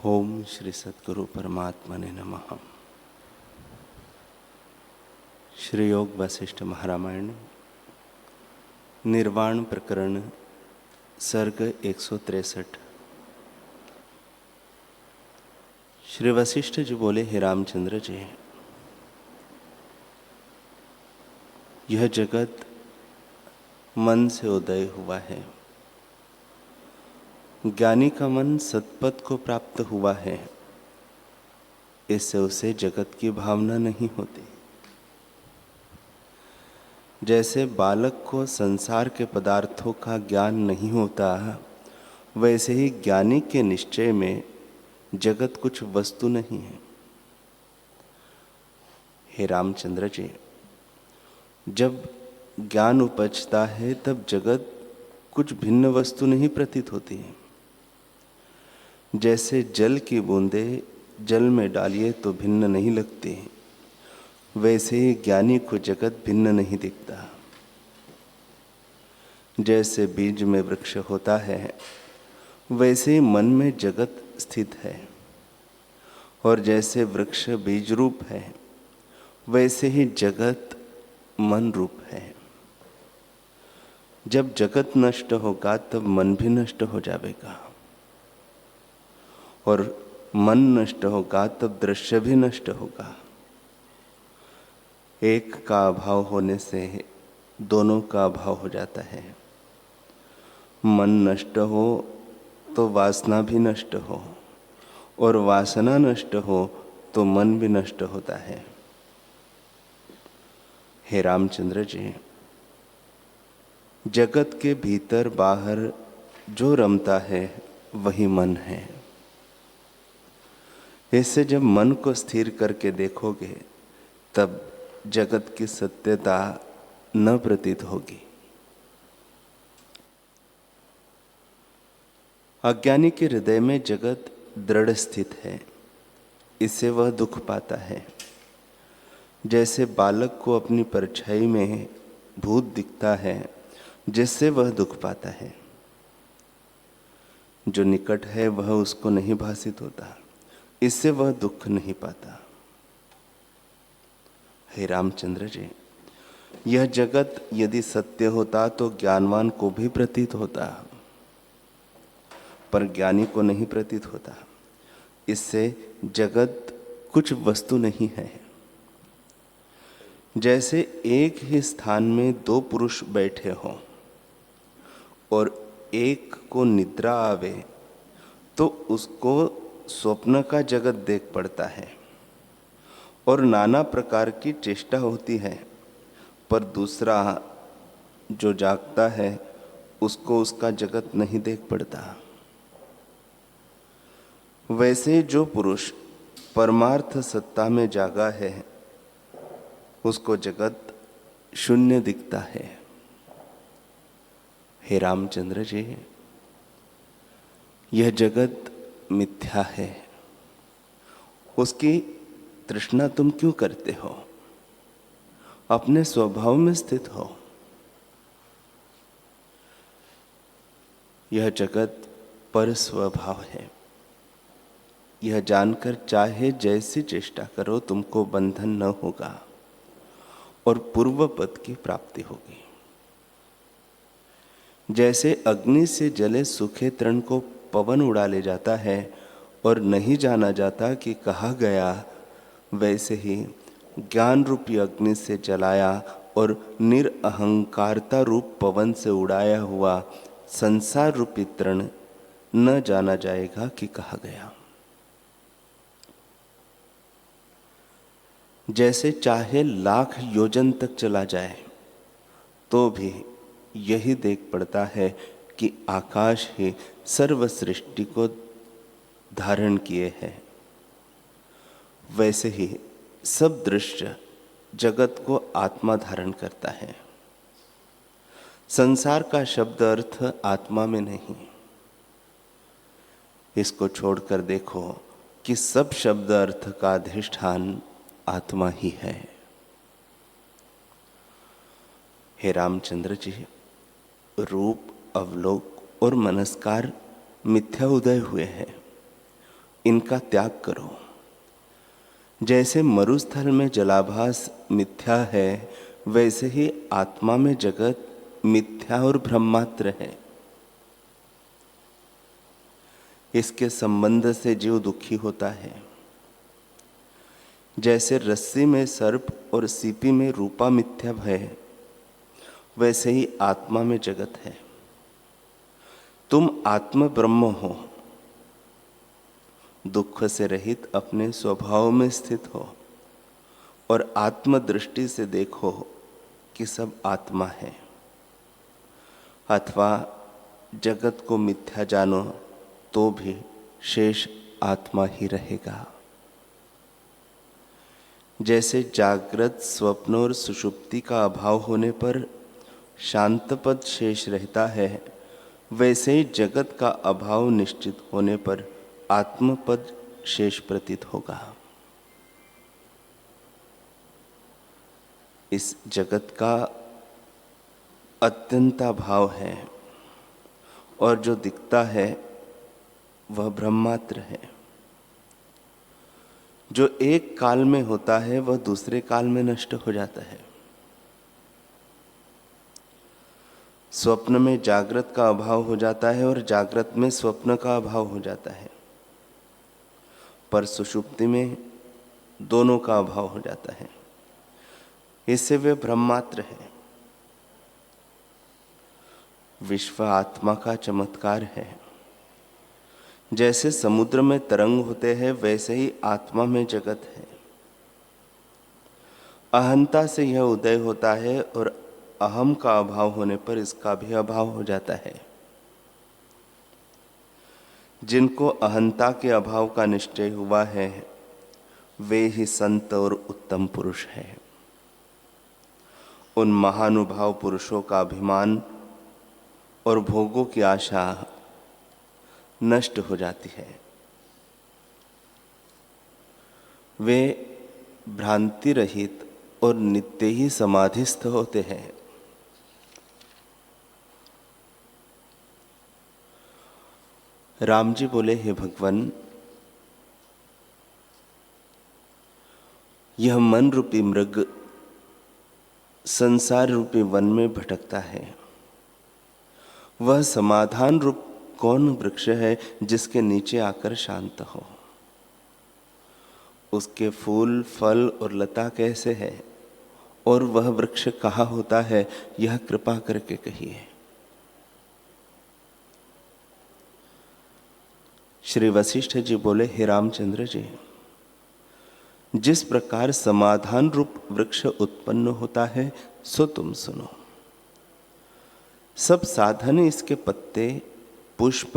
ओम श्री सद्गुरु परमात्मने नमः। श्री योग वशिष्ठ महारामायण निर्वाण प्रकरण सर्ग 163। श्री वशिष्ठ जी बोले, हे रामचंद्र जी, यह जगत मन से उदय हुआ है। ज्ञानी का मन सत्पथ को प्राप्त हुआ है, इससे उसे जगत की भावना नहीं होती। जैसे बालक को संसार के पदार्थों का ज्ञान नहीं होता, वैसे ही ज्ञानी के निश्चय में जगत कुछ वस्तु नहीं है। हे रामचंद्र जी, जब ज्ञान उपजता है तब जगत कुछ भिन्न वस्तु नहीं प्रतीत होती है। जैसे जल की बूंदें जल में डालिए तो भिन्न नहीं लगती, वैसे ही ज्ञानी को जगत भिन्न नहीं दिखता। जैसे बीज में वृक्ष होता है, वैसे ही मन में जगत स्थित है, और जैसे वृक्ष बीज रूप है, वैसे ही जगत मन रूप है। जब जगत नष्ट होगा तब मन भी नष्ट हो जाएगा, और मन नष्ट होगा तब दृश्य भी नष्ट होगा। एक का अभाव होने से दोनों का अभाव हो जाता है। मन नष्ट हो तो वासना भी नष्ट हो, और वासना नष्ट हो तो मन भी नष्ट होता है। हे रामचंद्र जी, जगत के भीतर बाहर जो रमता है वही मन है। इससे जब मन को स्थिर करके देखोगे तब जगत की सत्यता न प्रतीत होगी। अज्ञानी के हृदय में जगत दृढ़ स्थित है, इससे वह दुख पाता है। जैसे बालक को अपनी परछाई में भूत दिखता है, जिससे वह दुख पाता है। जो निकट है वह उसको नहीं भासित होता, इससे वह दुख नहीं पाता। हे रामचंद्र जी, यह जगत यदि सत्य होता तो ज्ञानवान को भी प्रतीत होता, पर ज्ञानी को नहीं प्रतीत होता। इससे जगत कुछ वस्तु नहीं है। जैसे एक ही स्थान में दो पुरुष बैठे हों और एक को निद्रा आवे तो उसको स्वप्न का जगत देख पड़ता है, और नाना प्रकार की चेष्टा होती है, पर दूसरा जो जागता है उसको उसका जगत नहीं देख पड़ता। वैसे जो पुरुष परमार्थ सत्ता में जागा है उसको जगत शून्य दिखता है। हे रामचंद्र जी, यह जगत मिथ्या है, उसकी तृष्णा तुम क्यों करते हो? अपने स्वभाव में स्थित हो। यह जगत पर स्वभाव है। यह जानकर चाहे जैसी चेष्टा करो तुमको बंधन न होगा और पूर्व पद की प्राप्ति होगी। जैसे अग्नि से जले सूखे तृण को पवन उड़ा ले जाता है और नहीं जाना जाता कि कहाँ गया, वैसे ही ज्ञान रूपी अग्नि से जलाया और निरअहंकारता रूप पवन से उड़ाया हुआ संसार रूपी तृण न जाना जाएगा कि कहाँ गया। जैसे चाहे लाख योजन तक चला जाए तो भी यही देख पड़ता है कि आकाश ही सर्व सृष्टि को धारण किए है, वैसे ही सब दृश्य जगत को आत्मा धारण करता है। संसार का शब्द अर्थ आत्मा में नहीं। इसको छोड़कर देखो कि सब शब्द अर्थ का अधिष्ठान आत्मा ही है। हे रामचंद्र जी, रूप, अवलोक और मनस्कार मिथ्या उदय हुए हैं। इनका त्याग करो। जैसे मरुस्थल में जलाभास मिथ्या है, वैसे ही आत्मा में जगत मिथ्या और भ्रममात्र है। इसके संबंध से जीव दुखी होता है। जैसे रस्सी में सर्प और सीपी में रूपा मिथ्या है, वैसे ही आत्मा में जगत है। तुम आत्म ब्रह्म हो, दुख से रहित अपने स्वभाव में स्थित हो और आत्म दृष्टि से देखो कि सब आत्मा है। अथवा जगत को मिथ्या जानो तो भी शेष आत्मा ही रहेगा। जैसे जागृत, स्वप्न और सुषुप्ति का अभाव होने पर शांत पद शेष रहता है, वैसे ही जगत का अभाव निश्चित होने पर आत्मपद शेष प्रतीत होगा। इस जगत का अत्यंता भाव है और जो दिखता है वह ब्रह्मात्र है। जो एक काल में होता है वह दूसरे काल में नष्ट हो जाता है। स्वप्न में जागृत का अभाव हो जाता है और जागृत में स्वप्न का अभाव हो जाता है, पर सुषुप्ति में दोनों का अभाव हो जाता है। इससे वे ब्रह्मात्र है। विश्व आत्मा का चमत्कार है। जैसे समुद्र में तरंग होते हैं, वैसे ही आत्मा में जगत है। अहंता से यह उदय होता है और अहम का अभाव होने पर इसका भी अभाव हो जाता है। जिनको अहंता के अभाव का निश्चय हुआ है, वे ही संत और उत्तम पुरुष हैं। उन महानुभाव पुरुषों का अभिमान और भोगों की आशा नष्ट हो जाती है। वे भ्रांति रहित और नित्य ही समाधिस्थ होते हैं। राम जी बोले, हे भगवान, यह मन रूपी मृग संसार रूपी वन में भटकता है। वह समाधान रूप कौन वृक्ष है जिसके नीचे आकर शांत हो? उसके फूल, फल और लता कैसे है और वह वृक्ष कहाँ होता है, यह कृपा करके कहिए। श्री वशिष्ठ जी बोले, हे रामचंद्र जी, जिस प्रकार समाधान रूप वृक्ष उत्पन्न होता है सो तुम सुनो। सब साधन इसके पत्ते, पुष्प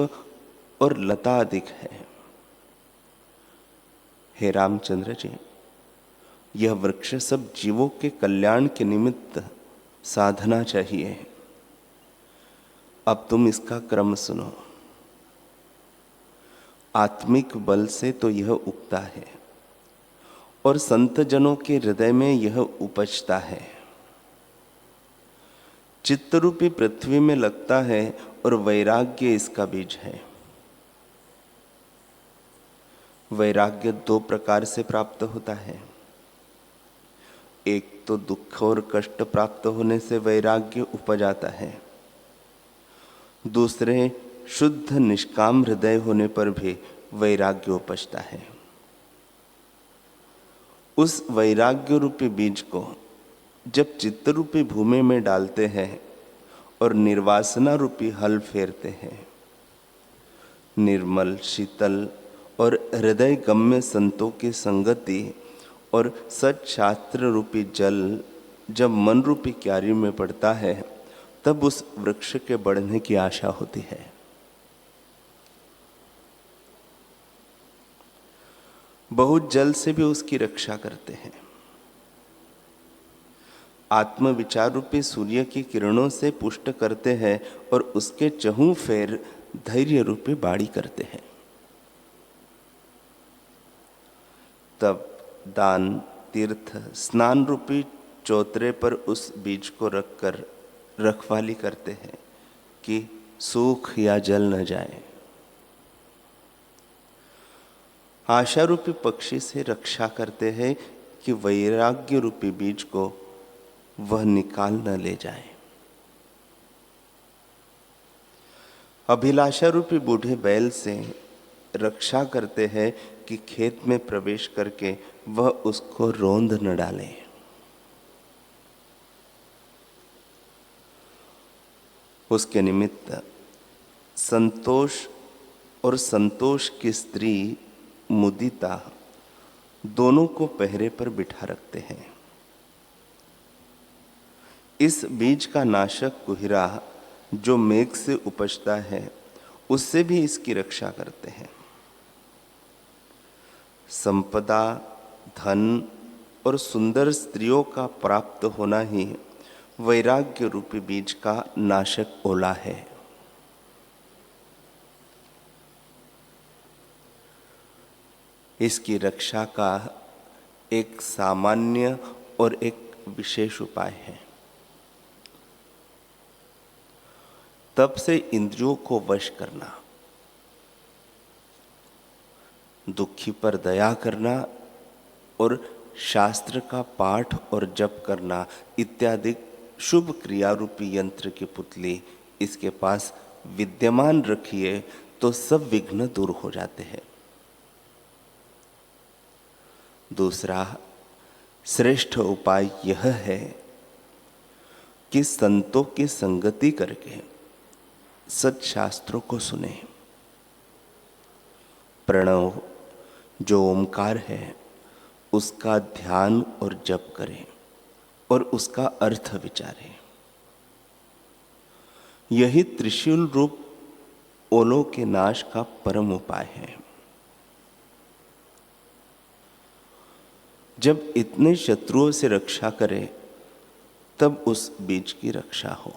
और लता अधिक है। हे रामचंद्र जी, यह वृक्ष सब जीवों के कल्याण के निमित्त साधना चाहिए। अब तुम इसका क्रम सुनो। आत्मिक बल से तो यह उगता है और संत जनों के हृदय में यह उपजता है। चित्तरूपी पृथ्वी में लगता है और वैराग्य इसका बीज है। वैराग्य दो प्रकार से प्राप्त होता है। एक तो दुख और कष्ट प्राप्त होने से वैराग्य उपज आता है। दूसरे शुद्ध निष्काम हृदय होने पर भी वैराग्य उपजता है। उस वैराग्य रूपी बीज को जब चित्त रूपी भूमि में डालते हैं और निर्वासना रूपी हल फेरते हैं, निर्मल, शीतल और हृदय गम्य संतों की संगति और सच्शास्त्र रूपी जल जब मन रूपी क्यारी में पड़ता है, तब उस वृक्ष के बढ़ने की आशा होती है। बहुत जल से भी उसकी रक्षा करते हैं। आत्म विचार रूपी सूर्य की किरणों से पुष्ट करते हैं और उसके चहु फेर धैर्य रूपी बाड़ी करते हैं। तब दान, तीर्थ, स्नान रूपी चौतरे पर उस बीज को रखकर रखवाली करते हैं कि सूख या जल न जाए। आशा रूपी पक्षी से रक्षा करते हैं कि वैराग्य रूपी बीज को वह निकाल न ले जाए। अभिलाषा रूपी बूढ़े बैल से रक्षा करते हैं कि खेत में प्रवेश करके वह उसको रोंद न डाले। उसके निमित्त संतोष और संतोष की स्त्री मुदिता दोनों को पहरे पर बिठा रखते हैं। इस बीज का नाशक कुहिरा जो मेघ से उपजता है उससे भी इसकी रक्षा करते हैं। संपदा, धन और सुंदर स्त्रियों का प्राप्त होना ही वैराग्य रूपी बीज का नाशक ओला है। इसकी रक्षा का एक सामान्य और एक विशेष उपाय है। तब से इंद्रियों को वश करना, दुखी पर दया करना और शास्त्र का पाठ और जप करना इत्यादि शुभ क्रिया रूपी यंत्र की पुतली इसके पास विद्यमान रखिए तो सब विघ्न दूर हो जाते हैं। दूसरा श्रेष्ठ उपाय यह है कि संतों की संगति करके सत्शास्त्रों को सुने। प्रणव जो ओमकार है उसका ध्यान और जप करें और उसका अर्थ विचारें। यही त्रिशूल रूप ओलों के नाश का परम उपाय है। जब इतने शत्रुओं से रक्षा करे तब उस बीज की रक्षा हो।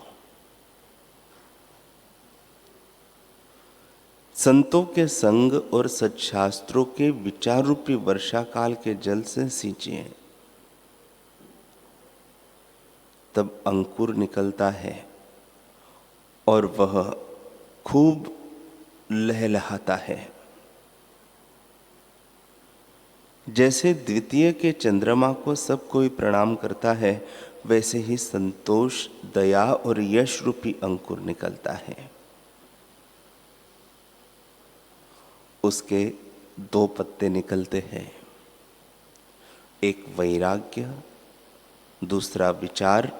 संतों के संग और सत्शास्त्रों के विचार रूपी वर्षा काल के जल से सींचिए, तब अंकुर निकलता है और वह खूब लहलहाता है। जैसे द्वितीय के चंद्रमा को सब कोई प्रणाम करता है, वैसे ही संतोष, दया और यश रूपी अंकुर निकलता है। उसके दो पत्ते निकलते हैं, एक वैराग्य, दूसरा विचार,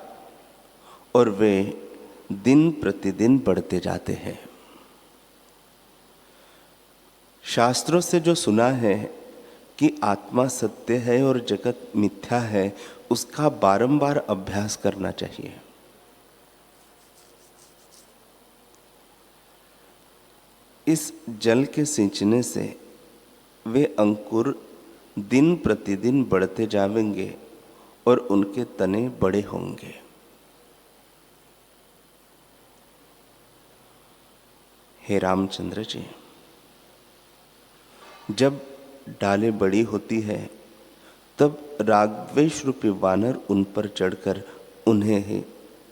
और वे दिन प्रतिदिन बढ़ते जाते हैं। शास्त्रों से जो सुना है कि आत्मा सत्य है और जगत मिथ्या है, उसका बारंबार अभ्यास करना चाहिए। इस जल के सिंचने से वे अंकुर दिन प्रतिदिन बढ़ते जाएंगे और उनके तने बड़े होंगे। हे रामचंद्र जी, जब डालें बड़ी होती है तब रागद्वेष रूपी वानर उन पर चढ़कर उन्हें ही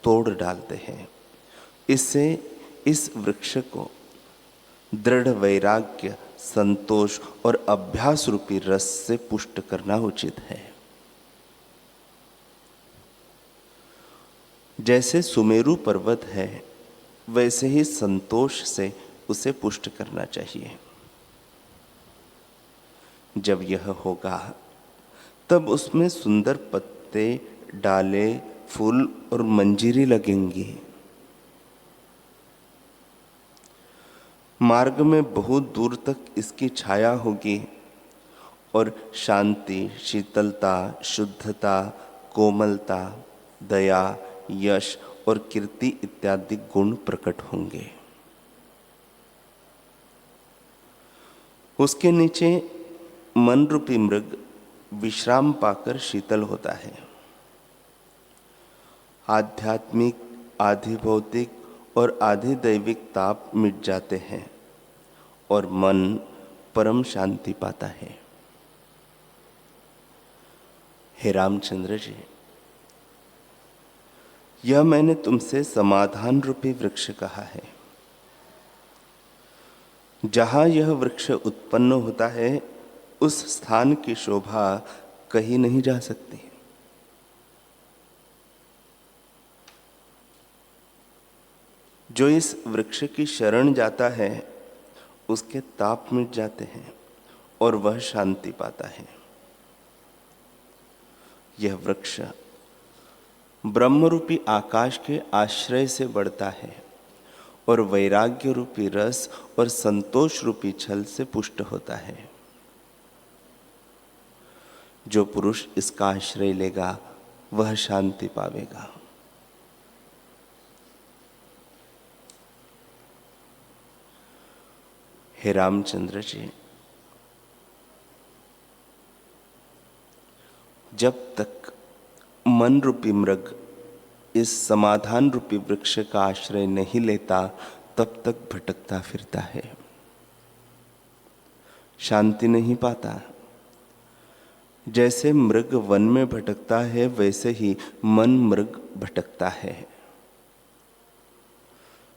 तोड़ डालते हैं। इससे इस वृक्ष को दृढ़ वैराग्य, संतोष और अभ्यास रूपी रस से पुष्ट करना उचित है। जैसे सुमेरु पर्वत है, वैसे ही संतोष से उसे पुष्ट करना चाहिए। जब यह होगा तब उसमें सुंदर पत्ते, डाले, फूल और मंजीरी लगेंगी। मार्ग में बहुत दूर तक इसकी छाया होगी और शांति, शीतलता, शुद्धता, कोमलता, दया, यश और कीर्ति इत्यादि गुण प्रकट होंगे। उसके नीचे मन रूपी मृग विश्राम पाकर शीतल होता है। आध्यात्मिक, आधि भौतिक और आधि दैविक ताप मिट जाते हैं और मन परम शांति पाता है। हे रामचंद्र जी, यह मैंने तुमसे समाधान रूपी वृक्ष कहा है। जहां यह वृक्ष उत्पन्न होता है उस स्थान की शोभा कहीं नहीं जा सकती। जो इस वृक्ष की शरण जाता है उसके ताप मिट जाते हैं और वह शांति पाता है। यह वृक्ष ब्रह्मरूपी आकाश के आश्रय से बढ़ता है और वैराग्य रूपी रस और संतोष रूपी छल से पुष्ट होता है। जो पुरुष इसका आश्रय लेगा वह शांति पावेगा। हे रामचंद्र जी, जब तक मन रूपी मृग इस समाधान रूपी वृक्ष का आश्रय नहीं लेता तब तक भटकता फिरता है, शांति नहीं पाता। जैसे मृग वन में भटकता है वैसे ही मन मृग भटकता है।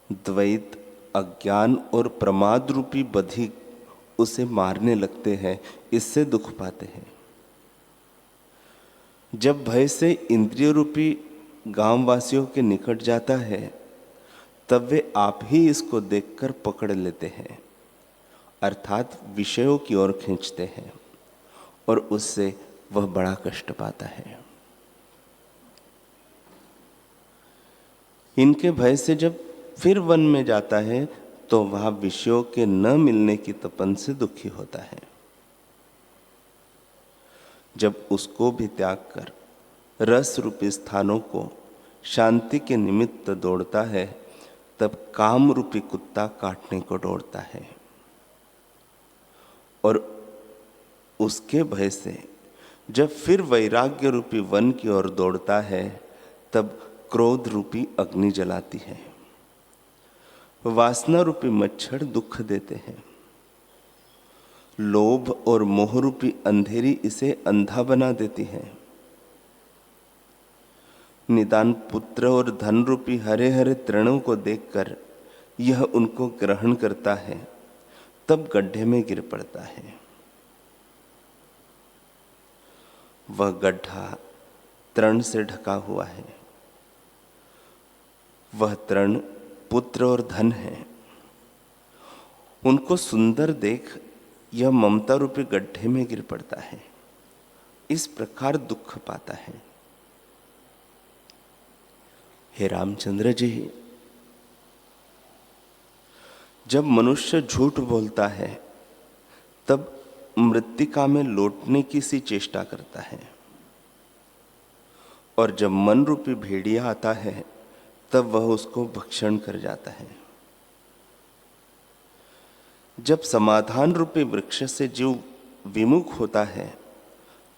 द्वैत, अज्ञान और प्रमाद रूपी बधी उसे मारने लगते हैं, इससे दुख पाते हैं। जब भय से इंद्रिय रूपी गांव वासियों के निकट जाता है तब वे आप ही इसको देखकर पकड़ लेते हैं, अर्थात विषयों की ओर खींचते हैं और उससे वह बड़ा कष्ट पाता है। इनके भय से जब फिर वन में जाता है तो वह विषयों के न मिलने की तपन से दुखी होता है। जब उसको भी त्याग कर रस रूपी स्थानों को शांति के निमित्त दौड़ता है तब काम रूपी कुत्ता काटने को दौड़ता है और उसके भय से जब फिर वैराग्य रूपी वन की ओर दौड़ता है तब क्रोध रूपी अग्नि जलाती है। वासना रूपी मच्छर दुख देते हैं। लोभ और मोह रूपी अंधेरी इसे अंधा बना देती है। निदान पुत्र और धन रूपी हरे हरे तृणों को देखकर यह उनको ग्रहण करता है, तब गड्ढे में गिर पड़ता है। वह गड्ढा तृण से ढका हुआ है। वह तृण पुत्र और धन है। उनको सुंदर देख यह ममता रूपी गड्ढे में गिर पड़ता है। इस प्रकार दुख पाता है। हे रामचंद्र जी, जब मनुष्य झूठ बोलता है तब मृत्तिका में लौटने की सी चेष्टा करता है और जब मन रूपी भेड़िया आता है तब वह उसको भक्षण कर जाता है। जब समाधान रूपी वृक्ष से जीव विमुख होता है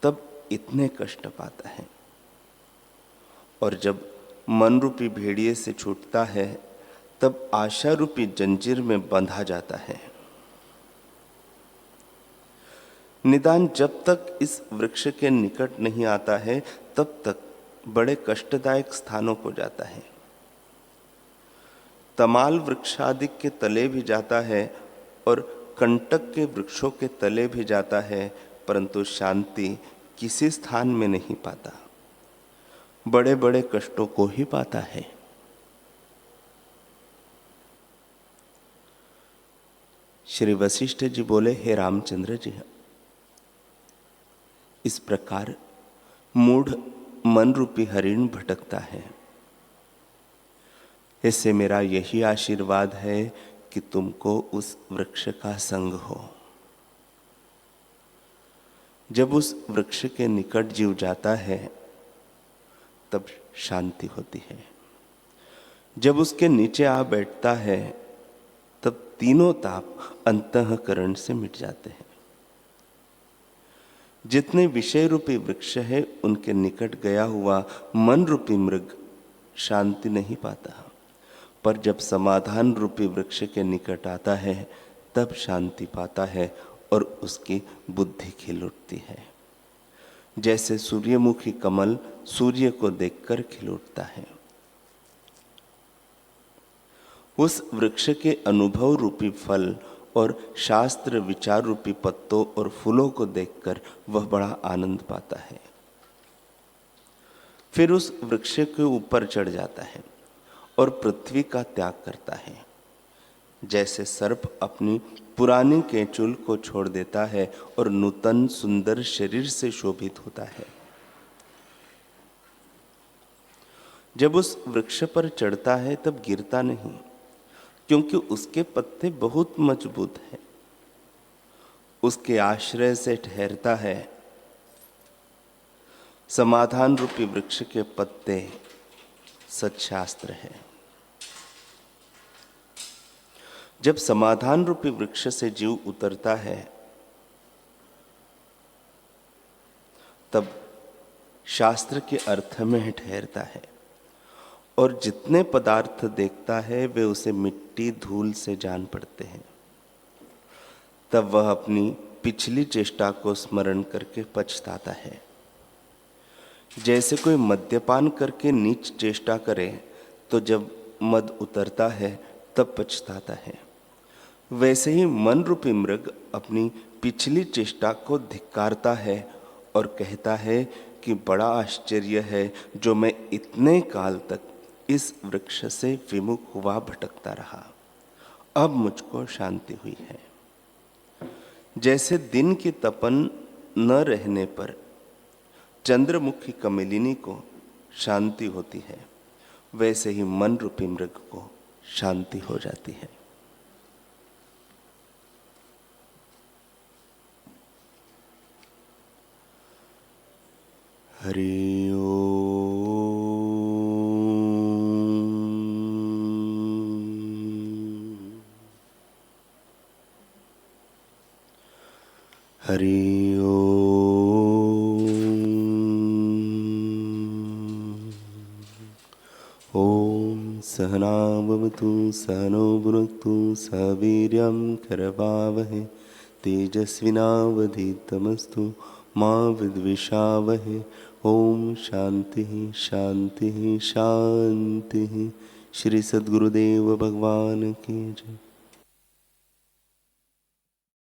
तब इतने कष्ट पाता है और जब मन रूपी भेड़िए से छूटता है तब आशा रूपी जंजीर में बंधा जाता है। निदान जब तक इस वृक्ष के निकट नहीं आता है तब तक बड़े कष्टदायक स्थानों को जाता है। तमाल वृक्षादि के तले भी जाता है और कंटक के वृक्षों के तले भी जाता है, परंतु शांति किसी स्थान में नहीं पाता, बड़े बड़े कष्टों को ही पाता है। श्री वशिष्ठ जी बोले, हे रामचंद्र जी, इस प्रकार मूढ़ मन रूपी हरिण भटकता है। इससे मेरा यही आशीर्वाद है कि तुमको उस वृक्ष का संग हो। जब उस वृक्ष के निकट जीव जाता है तब शांति होती है। जब उसके नीचे आ बैठता है तब तीनों ताप अंतःकरण से मिट जाते हैं। जितने विषय रूपी वृक्ष है उनके निकट गया हुआ मन रूपी मृग शांति नहीं पाता, पर जब समाधान रूपी वृक्ष के निकट आता है तब शांति पाता है और उसकी बुद्धि खिल उठती है। जैसे सूर्यमुखी कमल सूर्य को देखकर खिल उठता है। उस वृक्ष के अनुभव रूपी फल और शास्त्र विचार रूपी पत्तों और फूलों को देखकर वह बड़ा आनंद पाता है। फिर उस वृक्ष के ऊपर चढ़ जाता है और पृथ्वी का त्याग करता है। जैसे सर्प अपनी पुरानी केंचुल को छोड़ देता है और नूतन सुंदर शरीर से शोभित होता है। जब उस वृक्ष पर चढ़ता है तब गिरता नहीं, क्योंकि उसके पत्ते बहुत मजबूत हैं। उसके आश्रय से ठहरता है। समाधान रूपी वृक्ष के पत्ते सत्शास्त्र है। जब समाधान रूपी वृक्ष से जीव उतरता है तब शास्त्र के अर्थ में ठहरता है और जितने पदार्थ देखता है वे उसे मिट्टी धूल से जान पड़ते हैं। तब वह अपनी पिछली चेष्टा को स्मरण करके पछताता है। जैसे कोई मद्यपान करके नीच चेष्टा करे तो जब मद उतरता है तब पछताता है, वैसे ही मन रूपी मृग अपनी पिछली चेष्टा को धिक्कारता है और कहता है कि बड़ा आश्चर्य है जो मैं इतने काल तक इस वृक्ष से विमुख हुआ भटकता रहा, अब मुझको शांति हुई है। जैसे दिन की तपन न रहने पर चंद्रमुखी कमलिनी को शांति होती है, वैसे ही मन रूपी मृग को शांति हो जाती है। हरि ओम। हरि ओम। ओम सहना भवतु सहनो भुनक्तु सह वीर्यं करवावहै तेजस्विनावधीतमस्तु मा विद्विषावहै। ओम शांति शांति शांति। श्री सद्गुरुदेव भगवान की जय।